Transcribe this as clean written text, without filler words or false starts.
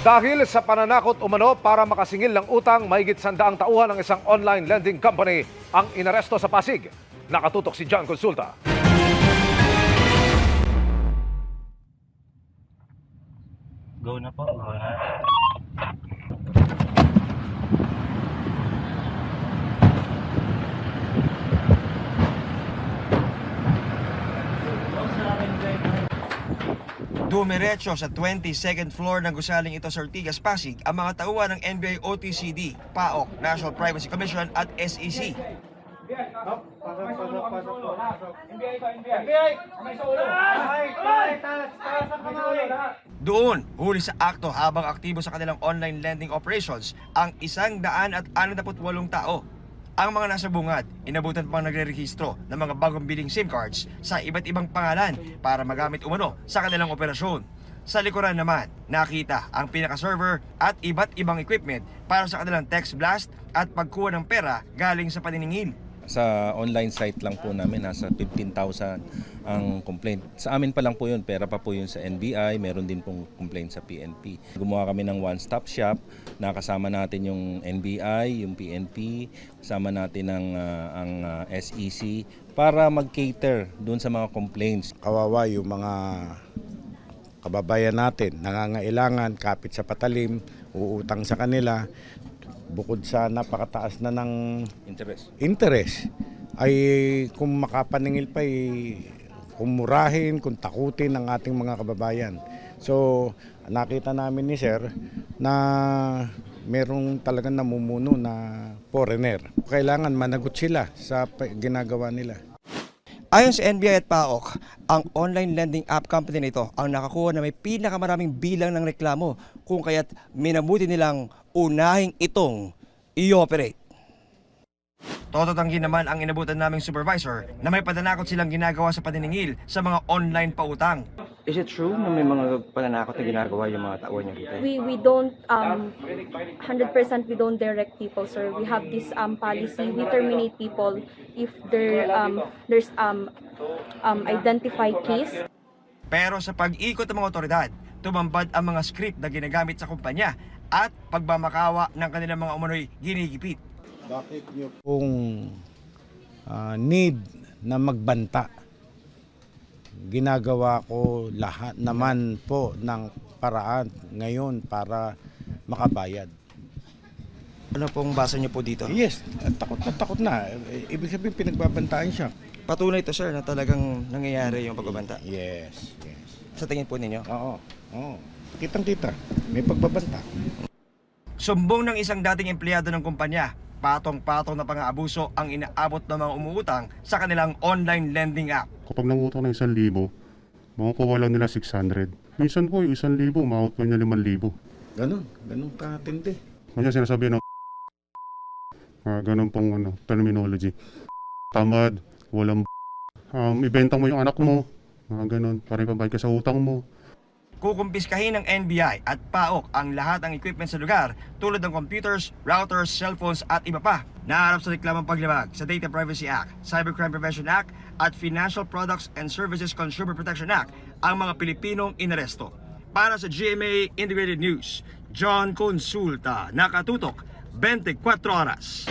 Dahil sa pananakot umano para makasingil ng utang, mahigit 100 tauhan ng isang online lending company ang inaresto sa Pasig. Nakatutok si John Consulta. Go na po, go na. Dumiretso sa 22nd floor ng gusaling ito sa Ortigas, Pasig ang mga tauhan ng NBI OTCD, PAOK, National Privacy Commission at SEC. Doon, huli sa akto habang aktibo sa kanilang online lending operations ang 168 tao. Ang mga nasa bungad, inabutan pang nagre-rehistro ng mga bagong biling SIM cards sa iba't ibang pangalan para magamit umano sa kanilang operasyon. Sa likuran naman, nakita ang pinaka-server at iba't ibang equipment para sa kanilang text blast at pagkuha ng pera galing sa paniningil. Sa online site lang po namin, nasa 15,000 ang complaint. Sa amin pa lang po yun, pera pa po yun sa NBI, meron din pong complaint sa PNP. Gumawa kami ng one-stop shop, nakasama natin yung NBI, yung PNP, kasama natin ang SEC para mag-cater doon sa mga complaints. Kawawa yung mga kababayan natin, nangangailangan, kapit sa patalim, uutang sa kanila. Bukod sa napakataas na ng interest ay kung makapaningil pa kung murahin, kung takutin ang ating mga kababayan. So nakita namin ni Sir na merong talagang namumuno na foreigner. Kailangan managot sila sa ginagawa nila. Ayon sa NBI at PAOK, ang online lending app company nito ang nakakuha na may pinakamaraming bilang ng reklamo kung kaya't minabuti nilang unahing itong i-operate. Tototanggi naman ang inabutan naming supervisor na may pananakot silang ginagawa sa paniningil sa mga online pautang. Is it true na may mga pananakot na ginagawa yung mga tao niyo dito? We don't 100% we don't direct people, sir. We have this policy. We terminate people if there's identified case. Pero sa pag-ikot ng mga otoridad, tumambad ang mga script na ginagamit sa kumpanya at pagmamakawa ng kanilang mga umano'y ginigipit. Bakit niyo pong need na magbanta? Ginagawa ko lahat naman po ng paraan ngayon para makabayad. Ano pong basa niyo po dito? Yes, takot na. Ibig sabihin pinagbabantaan siya. Patunay ito, sir, na talagang nangyayari yung pagbabanta. Yes. Sa tingin po ninyo? Oo. Kitang-kita. May pagbabanta. Sumbong ng isang dating empleyado ng kumpanya, patong-patong na pang-aabuso ang inaabot ng mga umuutang sa kanilang online lending app. Kapag nangutang ng 1,000, makukuha lang nila 600. Minsan po yung 1,000, makukuha niya 5,000. Ganun katindi. Kanya sinasabi ng ganun pong terminology. Tamad, walang ibenta mo yung anak mo, ganun, para ipambayad ka sa utang mo. Kukumpiskahin ng NBI at PAOK ang lahat ng equipment sa lugar tulad ng computers, routers, cellphones at iba pa. Naharap sa reklamang paglabag sa Data Privacy Act, Cybercrime Prevention Act at Financial Products and Services Consumer Protection Act ang mga Pilipinong inaresto. Para sa GMA Integrated News, John Consulta, nakatutok 24 oras.